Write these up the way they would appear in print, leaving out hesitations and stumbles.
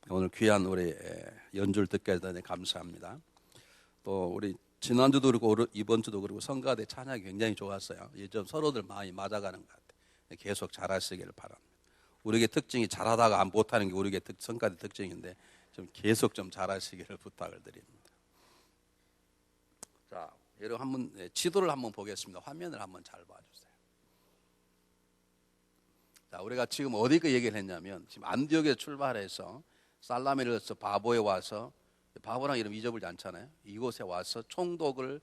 오늘 귀한 우리 연주를 듣게 해주셔서 감사합니다. 또 우리 지난주도 그렇고 이번 주도 그렇고 성가대 찬양이 굉장히 좋았어요. 요즘 서로들 마음이 맞아가는 것 같아요. 계속 잘하시기를 바랍니다. 우리의 특징이 잘하다가 안 못하는 게 우리의 성가대 특징인데 좀 계속 좀 잘하시기를 부탁을 드립니다. 자, 여러분 한번 지도를 한번 보겠습니다. 화면을 한번 잘 봐주세요. 자, 우리가 지금 어디까 얘기를 했냐면 지금 안디옥에서 출발해서 살라미르에서 바보에 와서, 바보랑 이름 잊어버리지 않잖아요. 이곳에 와서 총독을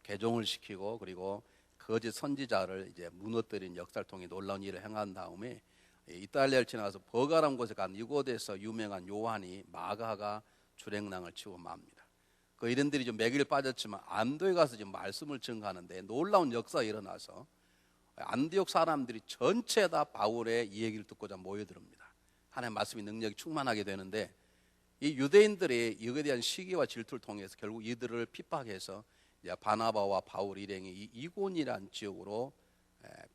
개종을 시키고 그리고 거짓 선지자를 이제 무너뜨린 역사를 통해 놀라운 일을 행한 다음에 이탈리아를 지나가서 버가라는 곳에 간 이곳에서 유명한 요한이 마가가 주랭랑을 치고 맙니다. 그 이름들이 좀 매길 빠졌지만 안도에 가서 지금 말씀을 증거하는데 놀라운 역사가 일어나서 안디옥 사람들이 전체 다 바울의 이 얘기를 듣고자 모여듭니다. 하나님의 말씀이 능력이 충만하게 되는데 이 유대인들이 이거에 대한 시기와 질투를 통해서 결국 이들을 핍박해서 바나바와 바울 일행이 이곤이라는 지역으로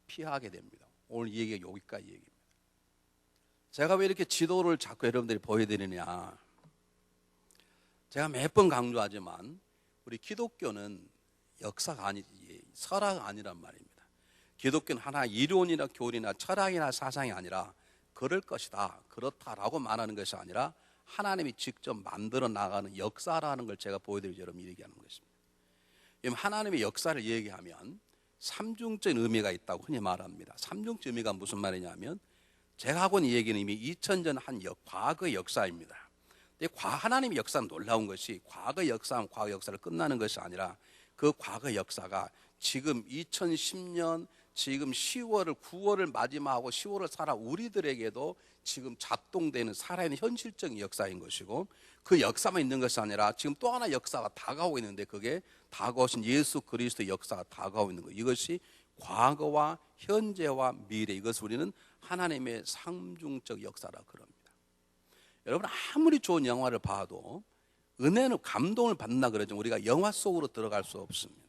피하게 됩니다. 오늘 이 얘기가 여기까지 얘기입니다. 제가 왜 이렇게 지도를 자꾸 여러분들이 보여드리냐, 제가 몇 번 강조하지만 우리 기독교는 역사가 아니지 설화가 아니란 말입니다. 기독교는 하나의 이론이나 교리나 철학이나 사상이 아니라 그럴 것이다, 그렇다라고 말하는 것이 아니라 하나님이 직접 만들어 나가는 역사라는 걸 제가 보여드리려고 여러분 얘기하는 것입니다. 하나님의 역사를 얘기하면 삼중적인 의미가 있다고 흔히 말합니다. 삼중적 의미가 무슨 말이냐면 제가 하고 있는 얘기는 이미 2000년 한 과거의 역사입니다. 근데 하나님의 역사는 놀라운 것이 과거 역사는 과거 역사를 끝나는 것이 아니라 그 과거 역사가 지금 2010년 지금 10월을 9월을 마지막하고 10월을 살아 우리들에게도 지금 작동되는 살아있는 현실적인 역사인 것이고, 그 역사만 있는 것이 아니라 지금 또 하나 역사가 다가오고 있는데 그게 다가오신 예수 그리스도의 역사가 다가오고 있는 것, 이것이 과거와 현재와 미래, 이것을 우리는 하나님의 상중적 역사라 그럽니다. 여러분 아무리 좋은 영화를 봐도 은혜는 감동을 받나 그러죠. 우리가 영화 속으로 들어갈 수 없습니다.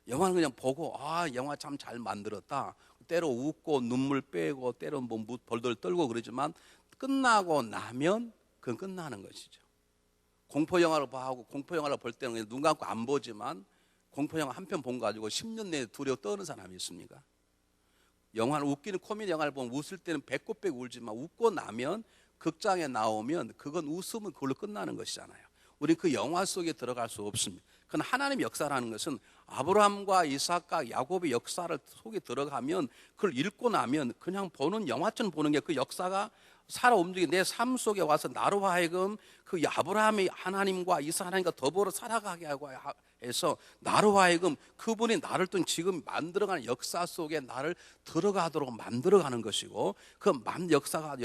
영화는 그냥 보고 영화 참 잘 만들었다, 때로 웃고 눈물 빼고 때로 뭐 벌벌 떨고 그러지만 끝나고 나면 그건 끝나는 것이죠. 공포영화를 봐하고 공포영화를 볼 때는 그냥 눈 감고 안 보지만 공포영화 한 편 본 거 가지고 10년 내에 두려워 떠는 사람이 있습니까? 영화는 웃기는 코미디 영화를 보면 웃을 때는 배꼽 빼고 울지만 웃고 나면 극장에 나오면 그건 웃으면 그걸로 끝나는 것이잖아요. 우리 그 영화 속에 들어갈 수 없습니다. 그건 하나님의 역사라는 것은 아브라함과 이삭과 야곱의 역사를 속에 들어가면 그걸 읽고 나면 그냥 보는 영화처럼 보는 게 그 역사가 살아 움직이는 내 삶 속에 와서 나로 하여금 그 아브라함의 하나님과 이삭 하나님과 더불어 살아가게 하고 해서 나로 하여금 그분이 나를 또 지금 만들어가는 역사 속에 나를 들어가도록 만들어가는 것이고, 그 역사가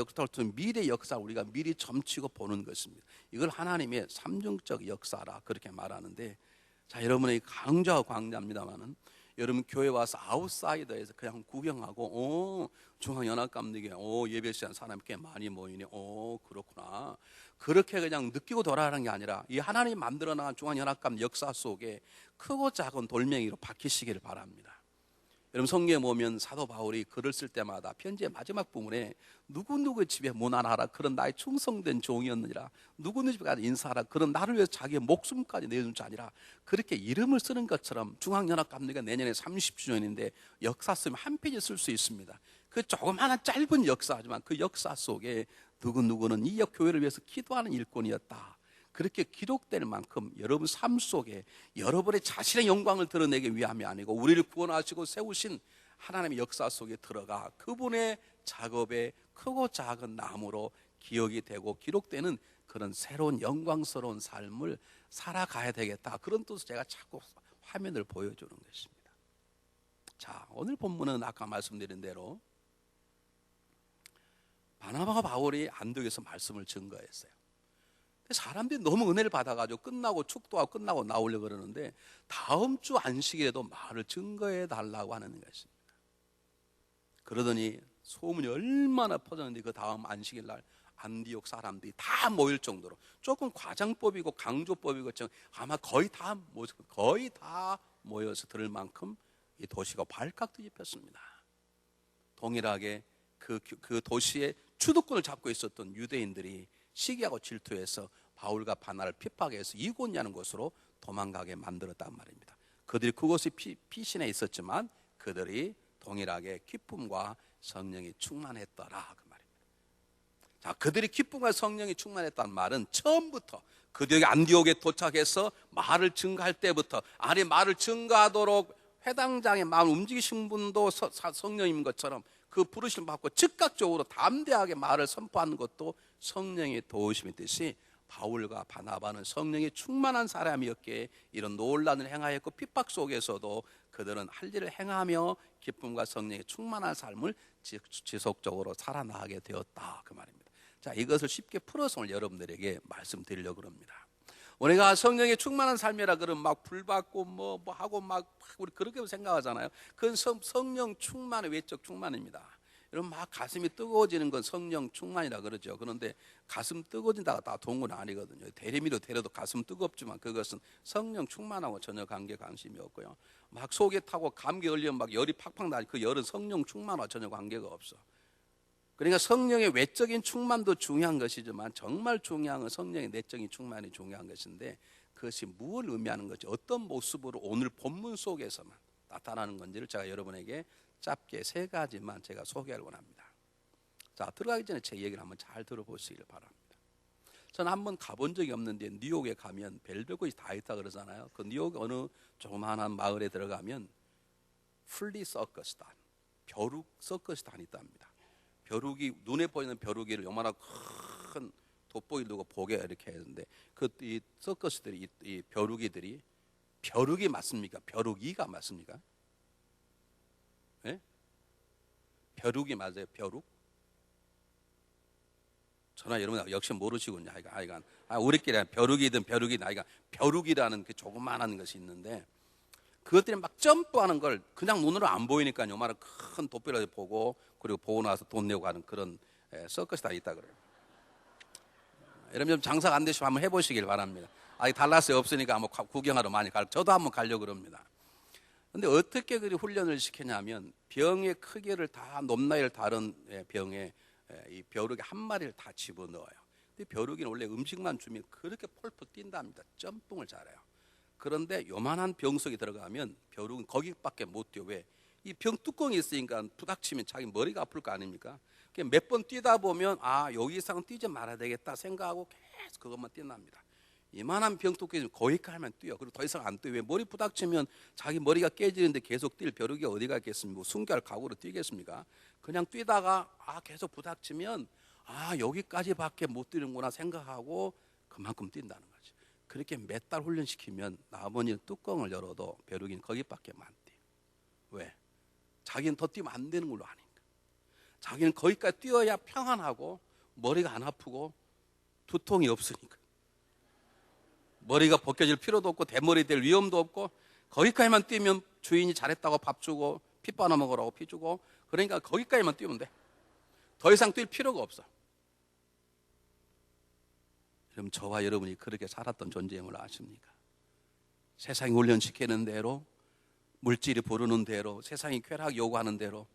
미래 역사를 우리가 미리 점치고 보는 것입니다. 이걸 하나님의 삼중적 역사라 그렇게 말하는데, 자, 여러분이 강조하고 강조합니다만은 여러분 교회 와서 아웃사이더에서 그냥 구경하고 중앙연합감리교회 예배 시간 사람이 꽤 많이 모이네, 그렇구나, 그렇게 그냥 느끼고 돌아가는 게 아니라 이 하나님이 만들어 나간 중앙연합감 역사 속에 크고 작은 돌멩이로 박히시기를 바랍니다. 여러분 성경에 보면 사도 바울이 글을 쓸 때마다 편지의 마지막 부분에 누구누구 집에 문안하라, 그런 나의 충성된 종이었느니라, 누구누구 집에 가서 인사하라, 그런 나를 위해서 자기의 목숨까지 내준 자니라, 그렇게 이름을 쓰는 것처럼 중앙연합감리가 내년에 30주년인데 역사 쓰면 한 페이지 쓸 수 있습니다. 그 조그마한 짧은 역사지만 그 역사 속에 누구누구는 이 교회를 위해서 기도하는 일꾼이었다, 그렇게 기록될 만큼 여러분 삶 속에 여러분의 자신의 영광을 드러내기 위함이 아니고 우리를 구원하시고 세우신 하나님의 역사 속에 들어가 그분의 작업에 크고 작은 나무로 기억이 되고 기록되는 그런 새로운 영광스러운 삶을 살아가야 되겠다, 그런 뜻으로 제가 자꾸 화면을 보여주는 것입니다. 자, 오늘 본문은 아까 말씀드린 대로 바나바와 바울이 안디옥에서 말씀을 증거했어요. 사람들이 너무 은혜를 받아가지고 끝나고 축도하고 끝나고 나오려고 그러는데 다음 주 안식일에도 말을 증거해 달라고 하는 것입니다. 그러더니 소문이 얼마나 퍼졌는데 그 다음 안식일 날 안디옥 사람들이 다 모일 정도로, 조금 과장법이고 강조법이고 아마 거의 다 모여서 들을 만큼 이 도시가 발칵 뒤집혔습니다. 동일하게 그 도시의 주도권을 잡고 있었던 유대인들이 시기하고 질투해서 바울과 바나를 핍박해서 이고니아라는 곳으로 도망가게 만들었단 말입니다. 그들이 그곳에 피신해 있었지만 그들이 동일하게 기쁨과 성령이 충만했더라 그 말입니다. 자, 그들이 기쁨과 성령이 충만했다는 말은 처음부터 그들이 안디옥에 도착해서 말을 증거할 때부터, 아니 말을 증거하도록 회당장의 마음을 움직이신 분도 성령인 것처럼 그 부르심을 받고 즉각적으로 담대하게 말을 선포하는 것도 성령의 도우심이 듯이 바울과 바나바는 성령이 충만한 사람이었기에 이런 논란을 행하였고 핍박 속에서도 그들은 할 일을 행하며 기쁨과 성령이 충만한 삶을 지속적으로 살아나가게 되었다 그 말입니다. 자, 이것을 쉽게 풀어서 오늘 여러분들에게 말씀드리려고 합니다. 우리가 성령이 충만한 삶이라 그러면 막 불받고 뭐 하고 막 우리 그렇게 생각하잖아요. 그건 성령 충만의 외적 충만입니다. 여러분 막 가슴이 뜨거워지는 건 성령 충만이라 그러죠. 그런데 가슴 뜨거워진다가 다 동은 아니거든요. 대리미로 데려도 가슴 뜨겁지만 그것은 성령 충만하고 전혀 관심이 없고요. 막 속에 타고 감기 걸리면 막 열이 팍팍 나지, 그 열은 성령 충만과 전혀 관계가 없어. 그러니까 성령의 외적인 충만도 중요한 것이지만 정말 중요한 건 성령의 내적인 충만이 중요한 것인데, 그것이 무엇을 의미하는 것이 어떤 모습으로 오늘 본문 속에서만 나타나는 건지를 제가 여러분에게 짧게 3가지만 제가 소개하려고 합니다. 자, 들어가기 전에 제 얘기를 한번 잘 들어보시길 바랍니다. 저는 한번 가본 적이 없는데 뉴욕에 가면 별별 곳이 다 있다 그러잖아요. 그 뉴욕 어느 조그마한 마을에 들어가면 플리 서커스단, 벼룩 서커스단이 있답니다. 벼룩이, 눈에 보이는 벼룩이를 요만한 큰 돋보기 두고 보게 이렇게 했는데 이 서커스들이 이 벼룩이들이, 벼룩이 맞습니까? 벼룩이가 맞습니까? 예? 벼룩이 맞아요? 벼룩? 저나 여러분 역시 모르시군요. 하여간 우리끼리 벼룩이든 벼룩이든 하여간 벼룩이라는 그 조그만한 것이 있는데, 그것들이 막 점프하는 걸 그냥 눈으로 안 보이니까 요만한 큰 돋보기를 보고, 그리고 보고 나서 돈 내고 가는 그런 서커스 다 있다 그래요. 여러분 좀 장사가 안 되시면 한번 해보시길 바랍니다. 아직 달라스에 없으니까 한번 구경하러 많이 저도 한번 가려고 그럽니다. 근데 어떻게 그리 훈련을 시키냐면 병의 크기를 다 높낮이를 다른 병에 이 벼룩이 한 마리를 다 집어넣어요. 근데 벼룩이는 원래 음식만 주면 그렇게 폴폴 뛴답니다. 점프를 잘해요. 그런데 요만한 병 속에 들어가면 벼룩은 거기밖에 못 뛰어. 왜? 이 병 뚜껑이 있으니까 부닥치면 자기 머리가 아플 거 아닙니까? 몇 번 뛰다 보면 여기 이상은 뛰지 말아야 되겠다 생각하고 계속 그것만 뛴답니다. 이만한 병 뚜껑이 거기까지 하면 뛰어. 그리고 더 이상 안 뛰어. 왜? 머리 부닥치면 자기 머리가 깨지는데 계속 뛸 벼룩이 어디가 있겠습니까? 숨결 각오로 뛰겠습니까? 그냥 뛰다가 계속 부닥치면 여기까지밖에 못 뛰는구나 생각하고 그만큼 뛴다는 거지. 그렇게 몇 달 훈련시키면 나머지는 뚜껑을 열어도 벼룩이는 거기밖에 안 뛰어. 왜? 자기는 더 뛰면 안 되는 걸로 아니까. 자기는 거기까지 뛰어야 평안하고 머리가 안 아프고 두통이 없으니까. 머리가 벗겨질 필요도 없고 대머리 될 위험도 없고, 거기까지만 뛰면 주인이 잘했다고 밥 주고 피 빨아 먹으라고 피 주고, 그러니까 거기까지만 뛰면 돼. 더 이상 뛸 필요가 없어. 그럼 저와 여러분이 그렇게 살았던 존재임을 아십니까? 세상이 훈련시키는 대로, 물질이 부르는 대로, 세상이 쾌락 요구하는 대로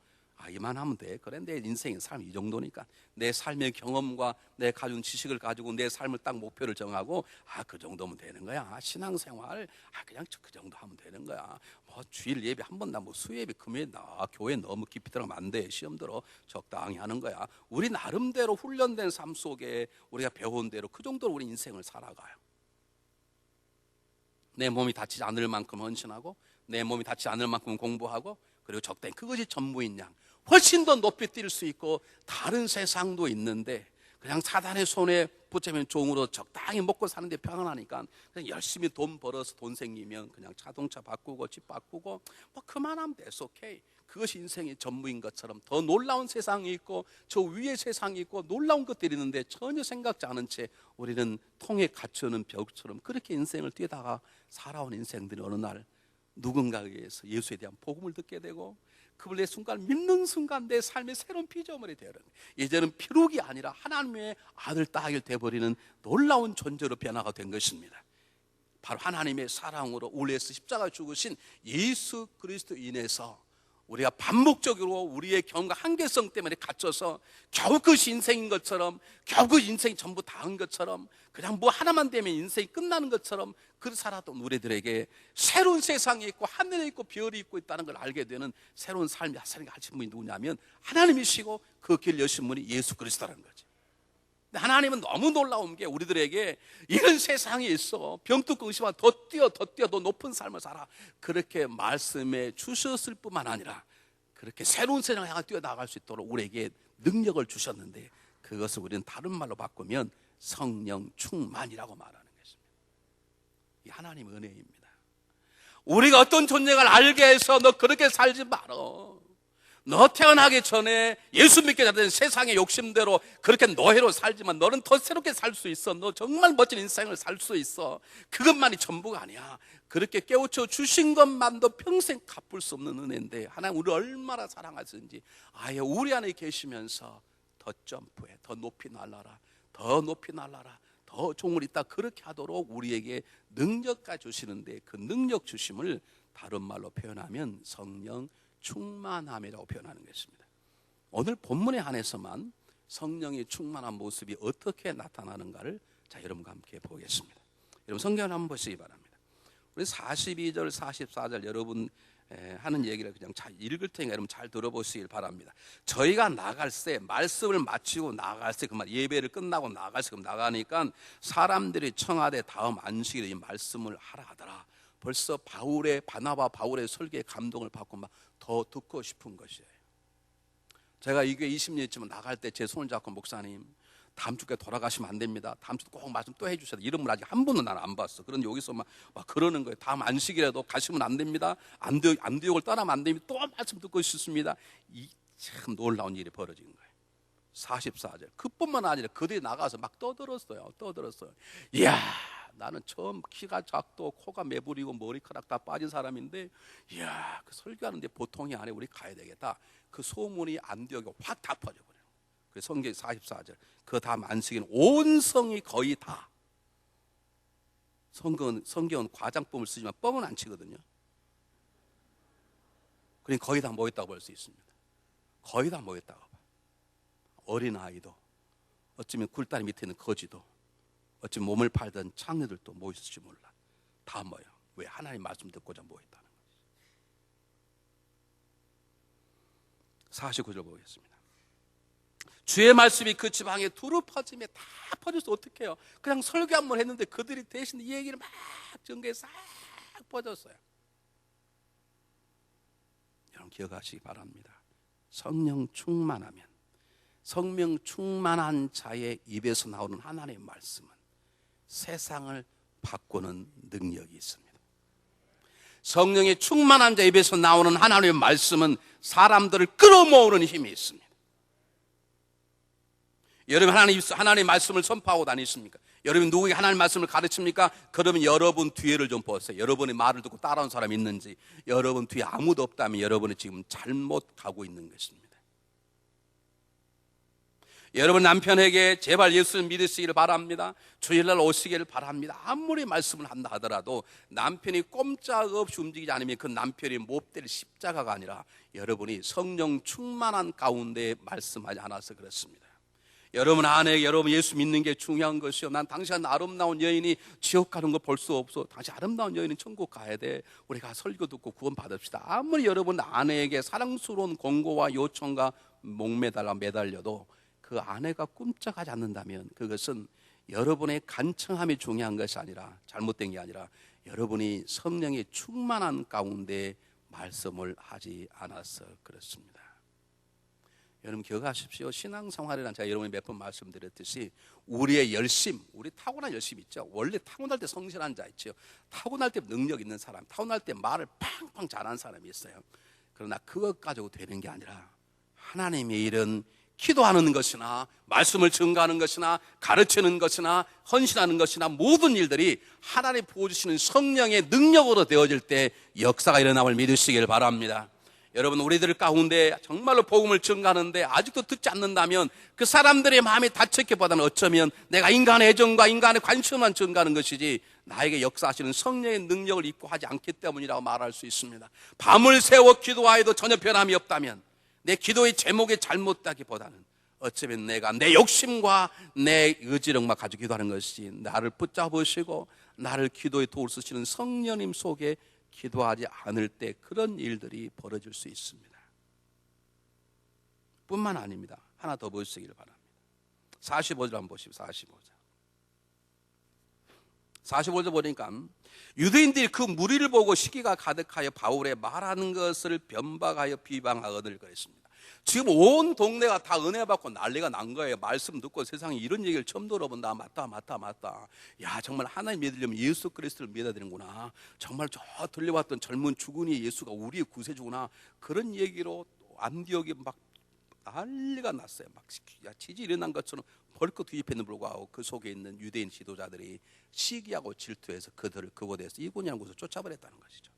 이만하면 돼. 그래, 내 인생의 삶이 이 정도니까. 내 삶의 경험과 내 가진 지식을 가지고 내 삶을 딱 목표를 정하고 그 정도면 되는 거야. 신앙생활 그냥 그 정도 하면 되는 거야. 뭐 주일 예배 한 번 나, 뭐 수예배 금요일 나, 교회 너무 깊이 들어가면 안 돼. 시험 들어. 적당히 하는 거야. 우리 나름대로 훈련된 삶 속에 우리가 배운 대로 그 정도로 우리 인생을 살아가요. 내 몸이 다치지 않을 만큼 헌신하고, 내 몸이 다치지 않을 만큼 공부하고, 그리고 적당히 그것이 전부인 양 훨씬 더 높이 뛸 수 있고 다른 세상도 있는데, 그냥 사단의 손에 붙잡힌 종으로 적당히 먹고 사는데 편안하니까 그냥 열심히 돈 벌어서 돈 생기면 그냥 자동차 바꾸고 집 바꾸고 뭐 그만하면 됐어. 오케이. 그것이 인생의 전부인 것처럼 더 놀라운 세상이 있고 저 위에 세상이 있고 놀라운 것들이 있는데 전혀 생각지 않은 채 우리는 통에 갇혀있는 벽처럼 그렇게 인생을 뛰다가 살아온 인생들이 어느 날 누군가에 의해서 예수에 대한 복음을 듣게 되고, 그걸 내 순간 믿는 순간 내 삶의 새로운 피조물이 되어버리는, 이제는 피룩이 아니라 하나님의 아들 딸이 되어버리는 놀라운 존재로 변화가 된 것입니다. 바로 하나님의 사랑으로 우리 위해서 십자가 죽으신 예수 그리스도 인해서 우리가 반복적으로 우리의 경험과 한계성 때문에 갇혀서 겨우 그것이 인생인 것처럼, 겨우 그 인생이 전부 다인 것처럼, 그냥 뭐 하나만 되면 인생이 끝나는 것처럼 그 살았던 우리들에게 새로운 세상이 있고 하늘에 있고 별이 있고 있다는 걸 알게 되는 새로운 삶이 하신 분이 누구냐면 하나님이시고 그 길 여신 분이 예수 그리스도라는 거지. 하나님은 너무 놀라운 게 우리들에게 이런 세상이 있어, 병뚜껑 의심하 더 뛰어 더 높은 삶을 살아, 그렇게 말씀해 주셨을 뿐만 아니라 그렇게 새로운 세상을 향해 뛰어나갈 수 있도록 우리에게 능력을 주셨는데, 그것을 우리는 다른 말로 바꾸면 성령 충만이라고 말하는 것입니다. 이 하나님의 은혜입니다. 우리가 어떤 존재를 알게 해서 너 그렇게 살지 말어, 너 태어나기 전에 예수 믿게 된 세상의 욕심대로 그렇게 노예로 살지만 너는 더 새롭게 살 수 있어. 너 정말 멋진 인생을 살 수 있어. 그것만이 전부가 아니야. 그렇게 깨우쳐 주신 것만도 평생 갚을 수 없는 은혜인데, 하나님 우리를 얼마나 사랑하시는지 아예 우리 안에 계시면서 더 점프해, 더 높이 날아라, 더 높이 날아라, 더 종을 있다, 그렇게 하도록 우리에게 능력까지 주시는데, 그 능력 주심을 다른 말로 표현하면 성령 충만함이라고 표현하는 것입니다. 오늘 본문에 한해서만 성령이 충만한 모습이 어떻게 나타나는가를 여러분과 함께 보겠습니다. 여러분 성경을 한번 보시기 바랍니다. 우리 42절 44절 여러분 하는 얘기를 그냥 잘 읽을 테니까 여러분 잘 들어보시길 바랍니다. 저희가 나갈 때, 말씀을 마치고 나갈 때, 그 말 예배를 끝나고 나갈 때, 나가니까 사람들이 청하되 다음 안식일에 이 말씀을 하라 하더라. 벌써 바나바 바울의 설교에 감동을 받고 막 더 듣고 싶은 것이에요. 제가 이 교회 20년 있지만 나갈 때 제 손을 잡고, 목사님 다음 주께 돌아가시면 안 됩니다, 다음 주도 꼭 말씀 또 해주셔야 돼, 이런 분 아직 한 분은 나는 안 봤어. 그런데 여기서 막 그러는 거예요. 다음 안식이라도 가시면 안 됩니다, 안디옥을 떠나면 안 됩니다, 또 말씀 듣고 싶습니다. 이 참 놀라운 일이 벌어진 거예요. 44절 그뿐만 아니라 그들이 나가서 막 떠들었어요. 이야, 나는 처음 키가 작고 코가 매부리고 머리카락 다 빠진 사람인데, 이야, 그 설교하는데 보통이 아니라 우리 가야 되겠다. 그 소문이 안디옥에 확 다 퍼져버려요. 그래서 성경 44절 그 다음 안식일은 온 성이 거의 다, 성경은 과장법을 쓰지만 뻥은 안 치거든요. 그러니까 거의 다 모였다고 볼 수 있습니다. 거의 다 모였다고 봐. 어린아이도, 어쩌면 굴다리 밑에 있는 거지도, 어쩌면 몸을 팔던 창녀들도 모였을지 몰라. 다 모여. 왜? 하나님 말씀 듣고자 모였다는 거지. 49절 보겠습니다. 주의 말씀이 그 지방에 두루 퍼지며 다 퍼져서 어떻게 해요? 그냥 설교 한 번 했는데 그들이 대신 이 얘기를 막 전개해 싹 퍼졌어요. 여러분 기억하시기 바랍니다. 성령 충만하면, 성령 충만한 자의 입에서 나오는 하나님의 말씀은 세상을 바꾸는 능력이 있습니다. 성령이 충만한 자 입에서 나오는 하나님의 말씀은 사람들을 끌어모으는 힘이 있습니다. 여러분 하나님의 말씀을 선포하고 다니십니까? 여러분 누구에게 하나님의 말씀을 가르칩니까? 그러면 여러분 뒤에를 좀 보세요. 여러분의 말을 듣고 따라온 사람이 있는지. 여러분 뒤에 아무도 없다면 여러분이 지금 잘못 가고 있는 것입니다. 여러분 남편에게 제발 예수를 믿으시기를 바랍니다, 주일날 오시기를 바랍니다, 아무리 말씀을 한다 하더라도 남편이 꼼짝없이 움직이지 않으면 그 남편이 못될 십자가가 아니라 여러분이 성령 충만한 가운데 말씀하지 않아서 그렇습니다. 여러분 아내에게 여러분 예수 믿는 게 중요한 것이요, 난 당신 아름다운 여인이 지옥 가는 거 볼 수 없어, 당신 아름다운 여인은 천국 가야 돼, 우리가 설교 듣고 구원 받읍시다. 아무리 여러분 아내에게 사랑스러운 권고와 요청과 매달려도 그 아내가 꿈쩍하지 않는다면 그것은 여러분의 간청함이 중요한 것이 아니라, 잘못된 게 아니라 여러분이 성령의 충만한 가운데 말씀을 하지 않아서 그렇습니다. 여러분 기억하십시오. 신앙생활이란 제가 여러분이 몇 번 말씀드렸듯이 우리의 열심, 우리 타고난 열심 있죠. 원래 타고날 때 성실한 자 있죠. 타고날 때 능력 있는 사람, 타고날 때 말을 팡팡 잘하는 사람이 있어요. 그러나 그것 가지고 되는 게 아니라 하나님의 일은 기도하는 것이나 말씀을 증거하는 것이나 가르치는 것이나 헌신하는 것이나 모든 일들이 하나님 부어주시는 성령의 능력으로 되어질 때 역사가 일어남을 믿으시길 바랍니다. 여러분 우리들 가운데 정말로 복음을 증거하는데 아직도 듣지 않는다면 그 사람들의 마음이 다쳤기보다는 어쩌면 내가 인간의 애정과 인간의 관심만 증거하는 것이지 나에게 역사하시는 성령의 능력을 입고 하지 않기 때문이라고 말할 수 있습니다. 밤을 새워 기도하여도 전혀 변함이 없다면 내 기도의 제목이 잘못다기보다는 어쩌면 내가 내 욕심과 내 의지력만 가지고 기도하는 것이 나를 붙잡으시고 나를 기도에 도울 쓰시는 성령님 속에 기도하지 않을 때 그런 일들이 벌어질 수 있습니다. 뿐만 아닙니다. 하나 더 보시기를 바랍니다. 45절 한번 보십시오. 45절 보니까 유대인들이 그 무리를 보고 시기가 가득하여 바울의 말하는 것을 변박하여 비방하거늘 그랬습니다. 지금 온 동네가 다 은혜 받고 난리가 난 거예요. 말씀 듣고 세상에 이런 얘기를 처음 들어본다. 맞다. 야, 정말 하나님 믿으려면 예수 그리스도를 믿어야 되는구나. 정말 저 들려왔던 젊은 주군이 예수가 우리의 구세주구나. 그런 얘기로 안디옥이 막 난리가 났어요. 막 지지 일어난 것처럼 벌컥 뒤집혔는 불구하고 그 속에 있는 유대인 지도자들이 시기하고 질투해서 그곳에서 이곳이라는 곳을 쫓아버렸다는 것이죠.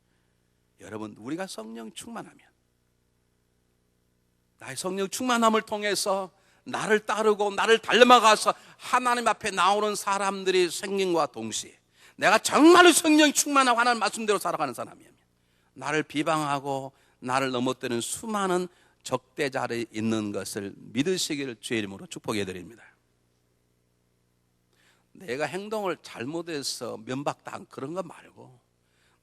여러분, 우리가 성령 충만하면, 나의 성령 충만함을 통해서 나를 따르고 나를 닮아가서 하나님 앞에 나오는 사람들이 생김과 동시에 내가 정말로 성령 충만하고 하나님 말씀대로 살아가는 사람이면 나를 비방하고 나를 넘어뜨리는 수많은 적대자를 있는 것을 믿으시기를 주의 이름으로 축복해 드립니다. 내가 행동을 잘못해서 면박당 그런 거 말고,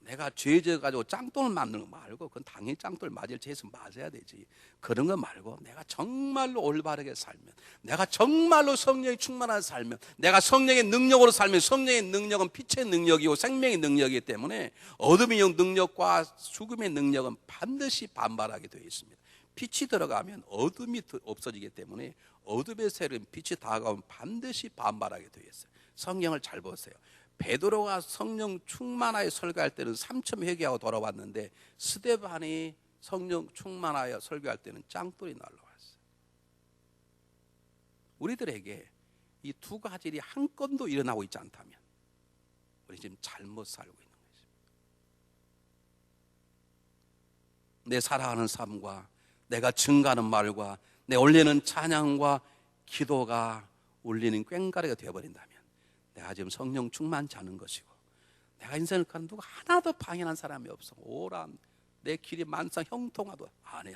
내가 죄져 가지고 짱돌을 맞는 거 말고, 그건 당연히 짱돌 맞을 죄에서 맞아야 되지. 그런 거 말고 내가 정말로 올바르게 살면, 내가 정말로 성령이 충만한 살면, 내가 성령의 능력으로 살면, 성령의 능력은 빛의 능력이고 생명의 능력이기 때문에 어둠의 능력과 죽음의 능력은 반드시 반발하게 되어 있습니다. 빛이 들어가면 어둠이 없어지기 때문에 어둠의 세력은 빛이 다가오면 반드시 반발하게 되어 있어요. 성경을 잘 보세요. 베드로가 성령 충만하여 설교할 때는 3천 회개하고 돌아왔는데 스데반이 성령 충만하여 설교할 때는 짱돌이 날라왔어요. 우리들에게 이 두 가지 일이 한 건도 일어나고 있지 않다면 우리 지금 잘못 살고 있는 것입니다. 내 살아가는 삶과 내가 증가하는 말과 내 올리는 찬양과 기도가 울리는 꽹과리가 되어버린다면 내가 지금 성령 충만치 않은 것이고, 내가 인생을 가는 누가 하나도 방해한 사람이 없어. 오라 내 길이 만상 형통하도 안 해.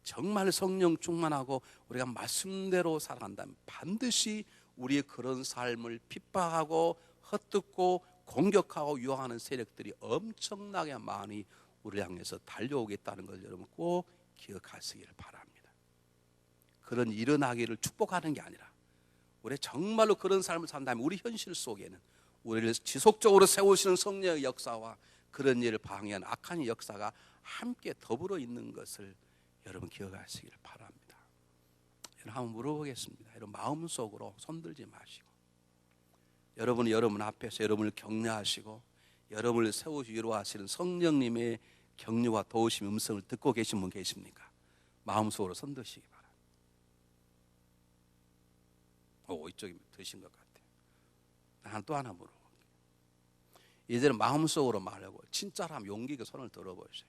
정말 성령 충만하고 우리가 말씀대로 살아간다면 반드시 우리의 그런 삶을 핍박하고 헛듣고 공격하고 유혹하는 세력들이 엄청나게 많이 우리를 향해서 달려오겠다는 것을 여러분 꼭 기억하시기를 바랍니다. 그런 일어나기를 축복하는 게 아니라 우리 정말로 그런 삶을 산다면 우리 현실 속에는 우리를 지속적으로 세우시는 성령의 역사와 그런 일을 방해하는 악한 역사가 함께 더불어 있는 것을 여러분 기억하시기를 바랍니다. 여러분 한번 물어보겠습니다. 여러분 마음속으로 손들지 마시고, 여러분이 여러분 앞에서 여러분을 격려하시고 여러분을 세우시고 위로하시는 성령님의 격려와 도우심 음성을 듣고 계신 분 계십니까? 마음속으로 손드시기 바랍니다. 이쪽이 드신 것 같아요. 또 하나 물어볼게요. 이제는 마음속으로 말하고 진짜라면 용기 있게 손을 들어보세요.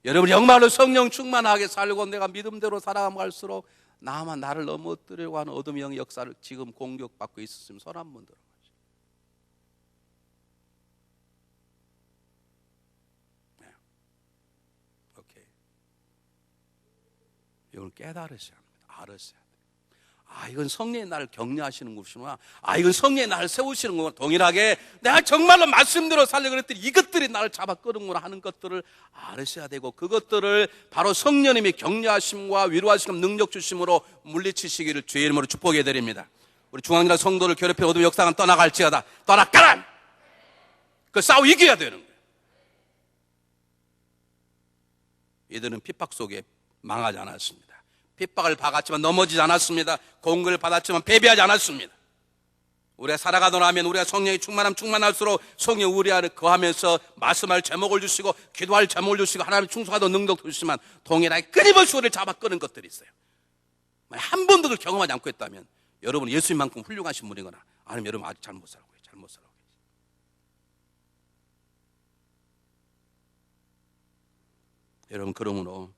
여러분 정말로 성령 충만하게 살고 내가 믿음대로 살아갈수록 나만 나를 넘어뜨리려고 하는 어둠의 영의 역사를 지금 공격받고 있었으면 손 한번 들어보세요. 네. 오케이. 이걸 깨달으셔야 합니다. 알으셔야 합니다. 이건 성령의 나를 격려하시는 것이구나. 이건 성령의 나를 세우시는 거구나. 동일하게 내가 정말로 말씀대로 살려고 그랬더니 이것들이 나를 잡아 끄는구나 하는 것들을 알으셔야 되고, 그것들을 바로 성령님의 격려하심과 위로하시는 능력 주심으로 물리치시기를 주의 이름으로 축복해 드립니다. 우리 중앙이나 성도를 괴롭혀 어둠의 역사가 떠나갈지어다. 떠나가라! 그 싸워 이겨야 되는 거예요. 이들은 핍박 속에 망하지 않았습니다. 핍박을 받았지만 넘어지지 않았습니다. 공격을 받았지만 패배하지 않았습니다. 우리가 살아가다 하면 우리가 성령이 충만할수록 성령 우리 안에 거하면서 말씀할 제목을 주시고 기도할 제목을 주시고 하나님 충성하던 능력도 주시지만 동일하게 끊임없이 우리를 잡아 끄는 것들이 있어요. 한 번도 그걸 경험하지 않고 있다면 여러분 예수님만큼 훌륭하신 분이거나 아니면 여러분 아직 잘못 살고 계세요. 여러분, 그러므로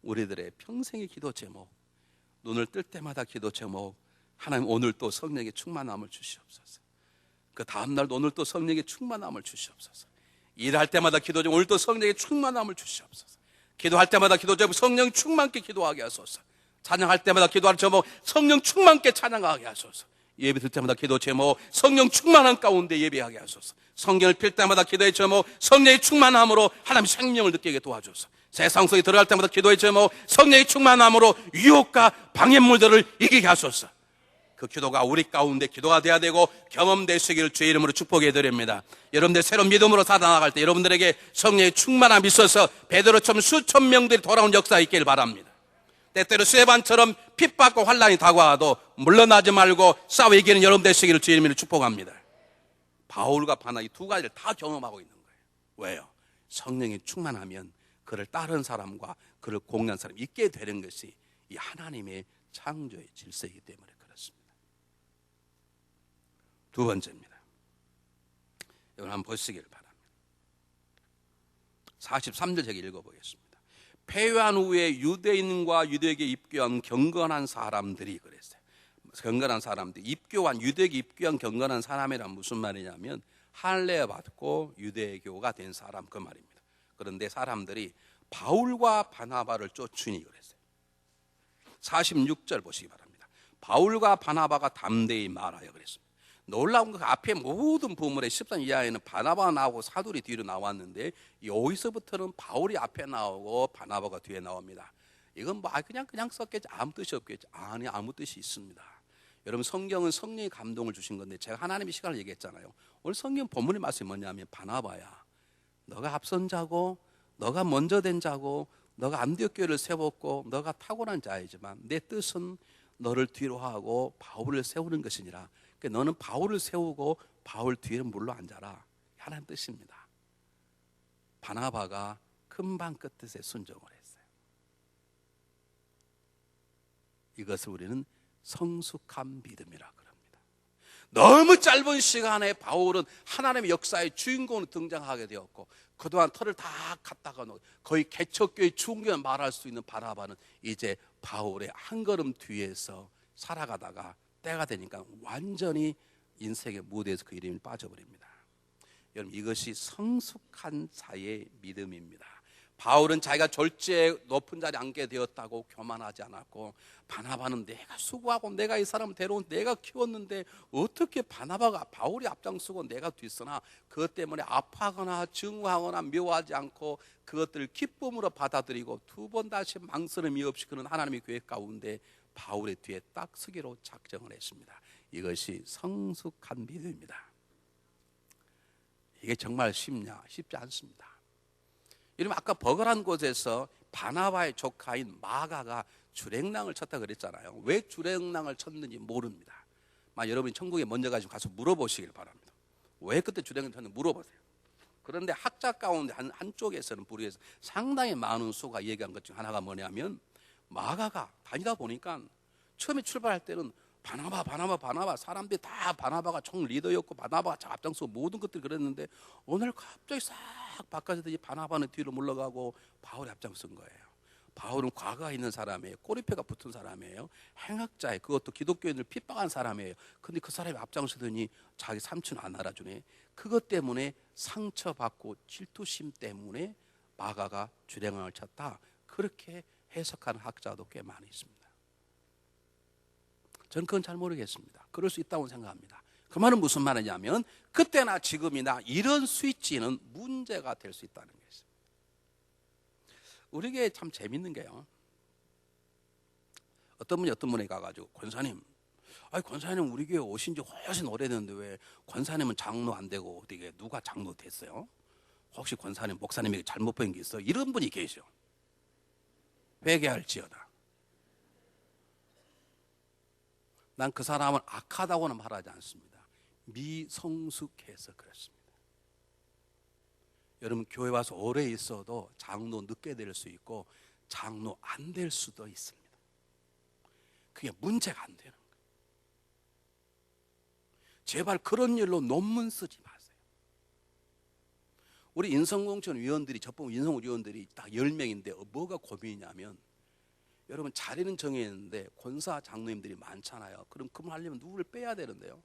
우리들의 평생의 기도 제목, 눈을 뜰 때마다 기도 제목, 하나님 오늘 또 성령의 충만함을 주시옵소서. 그 다음날도 오늘 또 성령의 충만함을 주시옵소서. 일할 때마다 기도 중 오늘 또 성령의 충만함을 주시옵소서. 기도할 때마다 기도 제목 성령 충만케 기도하게 하소서. 찬양할 때마다 기도할 제목 성령 충만케 찬양하게 하소서. 예배 들 때마다 기도 제목 성령 충만한 가운데 예배하게 하소서. 성경을 필 때마다 기도의 제목 성령의 충만함으로 하나님 생명을 느끼게 도와주소서. 세상 속에 들어갈 때마다 기도의 제목 성령의 충만함으로 유혹과 방해물들을 이기게 하소서. 그 기도가 우리 가운데 기도가 돼야 되고 경험되시기를 주의 이름으로 축복해 드립니다. 여러분들 새로운 믿음으로 살아나갈 때 여러분들에게 성령의 충만함이 있어서 베드로처럼 수천 명들이 돌아온 역사가 있길 바랍니다. 때때로 스데반처럼 핍박과 환난이 다가와도 물러나지 말고 싸워 이기는 여러분 되시기를 주의 이름으로 축복합니다. 바울과 바나 이 두 가지를 다 경험하고 있는 거예요. 왜요? 성령이 충만하면 그를 따르는 사람과 그를 공유하는 사람이 있게 되는 것이 이 하나님의 창조의 질서이기 때문에 그렇습니다. 두 번째입니다. 이걸 한번 보시길 바랍니다. 43절 제가 읽어보겠습니다. 폐회한 후에 유대인과 유대에게 입교한 경건한 사람들이 그랬어요. 경건한 사람들, 입교한 유대에게 입교한 경건한 사람이란 무슨 말이냐면 할례 받고 유대교가 된 사람 그 말입니다. 그런데 사람들이 바울과 바나바를 쫓으니 그랬어요. 46절 보시기 바랍니다. 바울과 바나바가 담대히 말하여 그랬습니다. 놀라운 그 앞에 모든 부문의 13 이하에는 바나바가 나오고 사둘이 뒤로 나왔는데 여기서부터는 바울이 앞에 나오고 바나바가 뒤에 나옵니다. 이건 뭐 그냥 썼겠지 아무 뜻이 없겠지. 아니 아무 뜻이 있습니다. 여러분 성경은 성령의 감동을 주신 건데 제가 하나님의 시간을 얘기했잖아요. 오늘 성경 본문의 말씀이 뭐냐면 바나바야 너가 앞선 자고 너가 먼저 된 자고 너가 안디옥 교회를 세웠고 너가 탁월한 자이지만 내 뜻은 너를 뒤로 하고 바울을 세우는 것이니라. 그러니까 너는 바울을 세우고 바울 뒤에 물러 앉아라. 하나님 뜻입니다. 바나바가 금방 끝뜻에 순종을 했어요. 이것을 우리는 성숙한 믿음이라 그럽니다. 너무 짧은 시간에 바울은 하나님의 역사의 주인공으로 등장하게 되었고 그동안 털을 다 갖다가 거의 개척교회 중견 말할 수 있는 바나바는 이제 바울의 한 걸음 뒤에서 살아가다가 때가 되니까 완전히 인생의 무대에서 그 이름이 빠져버립니다. 여러분 이것이 성숙한 자의 믿음입니다. 바울은 자기가 졸지에 높은 자리에 앉게 되었다고 교만하지 않았고 바나바는 내가 수고하고 내가 이 사람을 데려온 내가 키웠는데 어떻게 바나바가 바울이 앞장서고 내가 뒤서나 그것 때문에 아파하거나 증오하거나 미워하지 않고 그것들을 기쁨으로 받아들이고 두 번 다시 망설임이 없이 그는 하나님의 교회 가운데 바울의 뒤에 딱 서기로 작정을 했습니다. 이것이 성숙한 믿음입니다. 이게 정말 쉽냐? 쉽지 않습니다. 여러분 아까 버거란 곳에서 바나바의 조카인 마가가 주랭랑을 쳤다 그랬잖아요. 왜 주랭랑을 쳤는지 모릅니다. 여러분이 천국에 먼저 가서 물어보시길 바랍니다. 왜 그때 주랭랑을 쳤는지 물어보세요. 그런데 학자 가운데 한쪽에서는 부류에서 상당히 많은 수가 얘기한 것 중 하나가 뭐냐면 마가가 다니다 보니까 처음에 출발할 때는 바나바 사람들이 다 바나바가 총 리더였고 바나바가 앞장서고 모든 것들이 그랬는데 오늘 갑자기 싹 바꿔서더니 바나바는 뒤로 물러가고 바울이 앞장선 거예요. 바울은 과거가 있는 사람이에요. 꼬리표가 붙은 사람이에요. 행악자예요. 그것도 기독교인을 핍박한 사람이에요. 근데 그 사람이 앞장서더니 자기 삼촌 안 알아주네. 그것 때문에 상처받고 질투심 때문에 마가가 주랭랑을 쳤다. 그렇게 해석하는 학자도 꽤 많이 있습니다. 저는 그건 잘 모르겠습니다. 그럴 수 있다고 생각합니다. 그 말은 무슨 말이냐면 그때나 지금이나 이런 스위치는 문제가 될 수 있다는 것입니다. 우리에게 참 재밌는 게요. 어떤 분이 가가지고 권사님 우리 교회 오신 지 훨씬 오래됐는데 왜 권사님은 장로 안 되고 어떻게 누가 장로 됐어요? 혹시 권사님 목사님에게 잘못 보인 게 있어요? 이런 분이 계셔. 회개할지어다. 난 그 사람은 악하다고는 말하지 않습니다. 미성숙해서 그렇습니다. 여러분 교회 와서 오래 있어도 장로 늦게 될 수 있고 장로 안 될 수도 있습니다. 그게 문제가 안 되는 거예요. 제발 그런 일로 논문 쓰지 마세요. 우리 인성공천 위원들이 저번 인성위원들이 딱 10명인데 뭐가 고민이냐면 여러분 자리는 정해있는데 권사 장로님들이 많잖아요. 그럼 그분 하려면 누구를 빼야 되는데요.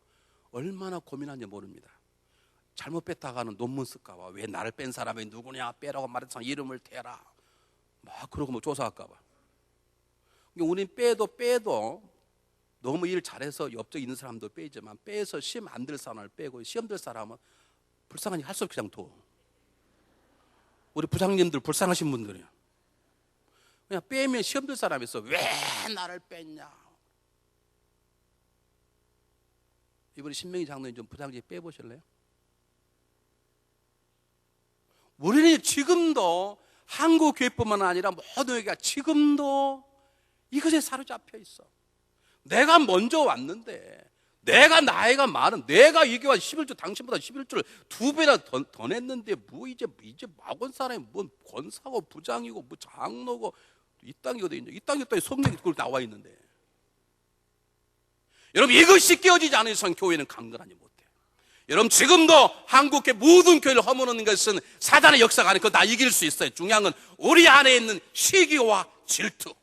얼마나 고민한지 모릅니다. 잘못 뺐다가는 논문 쓸까 봐. 왜 나를 뺀 사람이 누구냐 빼라고 말해서 이름을 대라. 막 그러고 뭐 조사할까 봐. 우린 빼도 너무 일 잘해서 옆쪽에 있는 사람도 빼지만 빼서 시험 안 들 사람을 빼고 시험 들 사람은 불쌍하니 할 수 없이 그냥 둬. 우리 부장님들 불쌍하신 분들이야. 그냥 빼면 시험 들 사람이 있어. 왜 나를 뺐냐. 이번에 신명희 장로님 좀 부장님 빼보실래요? 우리는 지금도 한국 교회뿐만 아니라 모든 교회가 지금도 이것에 사로잡혀 있어. 내가 먼저 왔는데, 내가 나이가 많은, 내가 이 교회 11주, 당신보다 11주를 2배나 더 냈는데, 뭐 이제 막온 사람이 뭐 권사고 부장이고 뭐 장로고 이 땅이 어디 있냐? 이 땅에 성경이 그걸 나와 있는데. 여러분, 이것이 깨어지지 않은 이상 교회는 강건하지 못해. 여러분, 지금도 한국의 모든 교회를 허무는 것은 사단의 역사가 아니고 다 이길 수 있어요. 중요한 건 우리 안에 있는 시기와 질투.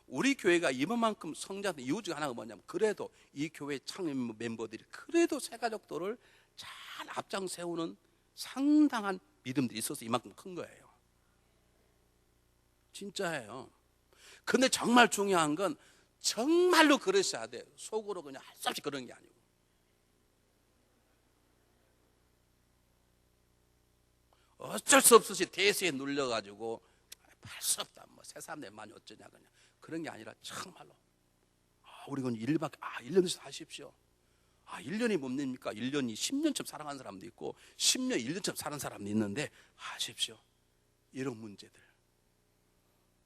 우리 교회가 이만큼 성장한 이유 중 하나가 뭐냐면, 그래도 이 교회 창립 멤버들이 그래도 새가족들을 잘 앞장 세우는 상당한 믿음들이 있어서 이만큼 큰 거예요. 진짜예요. 근데 정말 중요한 건 정말로 그러셔야 돼요. 속으로 그냥 할 수 없이 그런 게 아니고. 어쩔 수 없이 대세에 눌려가지고 할 수 없다. 뭐 새 사람들 많이 어쩌냐 그냥 그런 게 아니라 정말로 우리는 1년씩 하십시오. 1년이 뭡니까? 1년이 10년쯤 살아가는 사람도 있고 10년 1년쯤 사는 사람도 있는데 하십시오. 이런 문제들.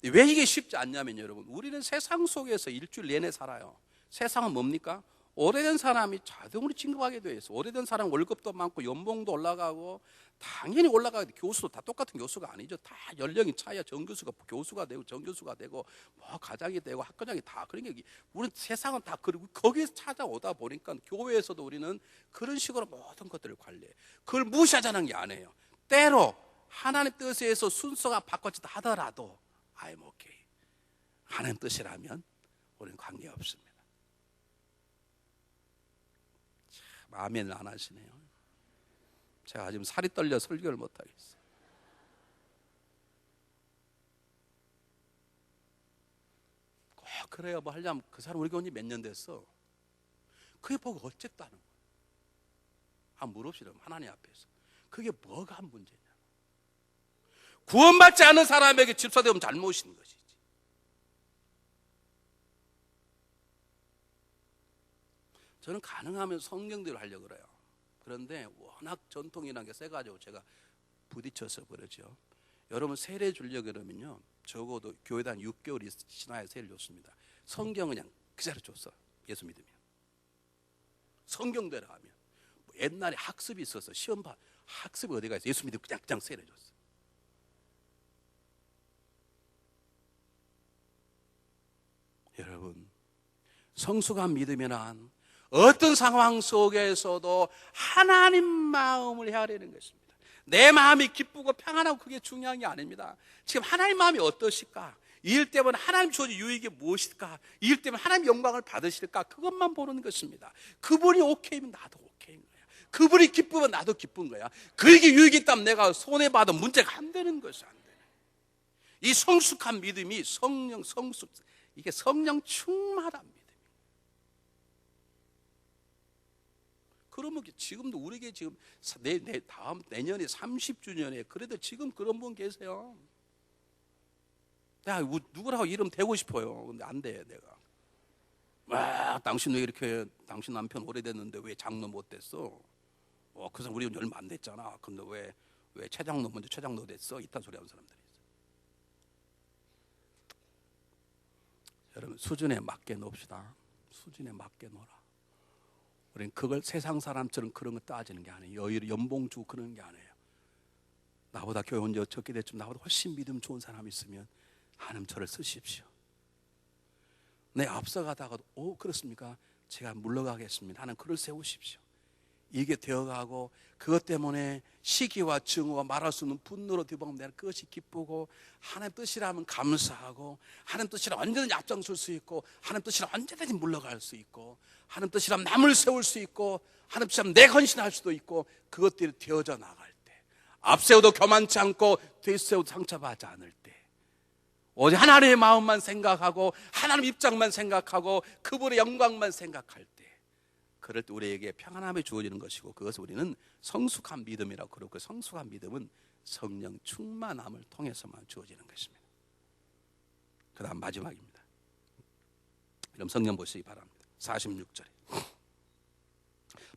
왜 이게 쉽지 않냐면 여러분, 우리는 세상 속에서 일주일 내내 살아요. 세상은 뭡니까? 오래된 사람이 자동으로 진급하게 되어 있어. 오래된 사람 월급도 많고 연봉도 올라가고 당연히 올라가게. 교수도 다 똑같은 교수가 아니죠. 다 연령이 차이야. 정교수가 교수가 되고 정교수가 되고 뭐 과장이 되고 학과장이 다 그런 게, 우리 세상은 다 그리고 거기에서 찾아오다 보니까 교회에서도 우리는 그런 식으로 모든 것들을 관리해. 그걸 무시하자는 게 아니에요. 때로 하나님 뜻에서 순서가 바꿔지다 하더라도 I'm okay. 하나님 뜻이라면 우리는 관계없습니다. 참 아멘을 안 하시네요. 제가 지금 살이 떨려 설교를 못하겠어요. 꼭 그래요. 뭐 하려면 그 사람 우리 교회 몇 년 됐어. 그게 뭐가 어쨌다는 거야. 물읍시다. 하나님 앞에서. 그게 뭐가 문제냐. 구원받지 않은 사람에게 집사되면 잘못인 것이지. 저는 가능하면 성경대로 하려고 그래요. 그런데 워낙 전통이라는 게 세가지고 제가 부딪혀서 그러죠. 여러분 세례 주려고 그러면요, 적어도 교회당 6개월이 지나야 세례를 줬습니다. 성경은 그냥 그 자리에 줬어. 예수 믿으면. 성경대로 하면. 옛날에 학습이 있어서 시험반 학습이 어디가 있어? 예수 믿으면 그냥 세례 줬어. 여러분, 성숙한 믿음이란 어떤 상황 속에서도 하나님 마음을 헤아리는 것입니다. 내 마음이 기쁘고 평안하고 그게 중요한 게 아닙니다. 지금 하나님 마음이 어떠실까? 이 일 때문에 하나님 주어진 유익이 무엇일까? 이 일 때문에 하나님 영광을 받으실까? 그것만 보는 것입니다. 그분이 오케이면 나도 오케이인 거야. 그분이 기쁘면 나도 기쁜 거야. 그에게 유익이 있다면 내가 손해봐도 문제가 안 되는 것이 안 되네. 이 성숙한 믿음이 이게 성령 충만한 믿음. 그러면 지금도 우리에게 지금 내년에 30주년에 그래도 지금 그런 분 계세요. 내가 누구라고 이름 대고 싶어요. 근데 안 돼, 내가. 당신 왜 이렇게, 당신 남편 오래됐는데 왜 장로 못 됐어? 그 사람 우리 얼마 안 됐잖아. 근데 왜 최장로 먼저 최장로 됐어? 이딴 소리 하는 사람들이 있어. 여러분, 수준에 맞게 놓읍시다. 수준에 맞게 놓으라. 우리는 그걸 세상 사람처럼 그런 거 따지는 게 아니에요. 연봉 주고 그런 게 아니에요. 나보다 교회 온 지 적게 됐지만 나보다 훨씬 믿음 좋은 사람이 있으면 하나님 저를 쓰십시오. 내 앞서가다가도 그렇습니까? 제가 물러가겠습니다. 하나님 그를 세우십시오. 이게 되어가고, 그것 때문에 시기와 증오와 말할 수 없는 분노로 뒤집어가면 내가 그것이 기쁘고, 하나님 뜻이라면 감사하고, 하나님 뜻이라면 언제든지 앞장설 수 있고, 하나님 뜻이라면 언제든지 물러갈 수 있고, 하나님 뜻이라면 남을 세울 수 있고, 하나님 뜻이라면 내 헌신할 수도 있고, 그것들이 되어져 나갈 때, 앞세워도 교만치 않고 뒤세워도 상처받지 않을 때, 오직 하나님의 마음만 생각하고 하나님 입장만 생각하고 그분의 영광만 생각할 때, 그럴 때 우리에게 평안함이 주어지는 것이고, 그것을 우리는 성숙한 믿음이라고 그러고, 성숙한 믿음은 성령 충만함을 통해서만 주어지는 것입니다. 그 다음 마지막입니다. 그럼 성경 보시기 바랍니다. 46절에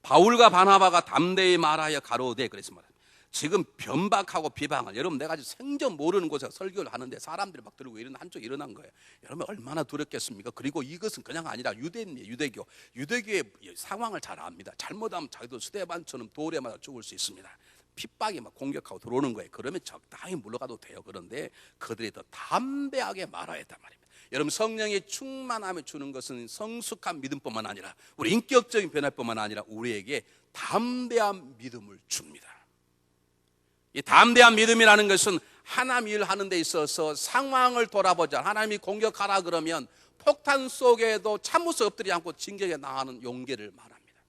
바울과 바나바가 담대히 말하여 가로되, 그래서 말합니다. 지금 변박하고 비방을, 여러분 내가 아직 생전 모르는 곳에서 설교를 하는데 사람들이 막 들고 이런 한쪽 일어난 거예요. 여러분 얼마나 두렵겠습니까? 그리고 이것은 그냥 아니라 유대교의 상황을 잘 압니다. 잘못하면 자기도 스데반처럼 돌에 맞아 죽을 수 있습니다. 핍박이 막 공격하고 들어오는 거예요. 그러면 적당히 물러가도 돼요. 그런데 그들이 더 담대하게 말해야 했단 말입니다. 여러분 성령의 충만함을 주는 것은 성숙한 믿음뿐만 아니라 우리 인격적인 변화뿐만 아니라 우리에게 담대한 믿음을 줍니다. 이 담대한 믿음이라는 것은 하나님 일을 하는 데 있어서 상황을 돌아보자, 하나님이 공격하라 그러면 폭탄 속에도 참을 수 엎드리지 않고 진격에 나가는 용기를 말합니다.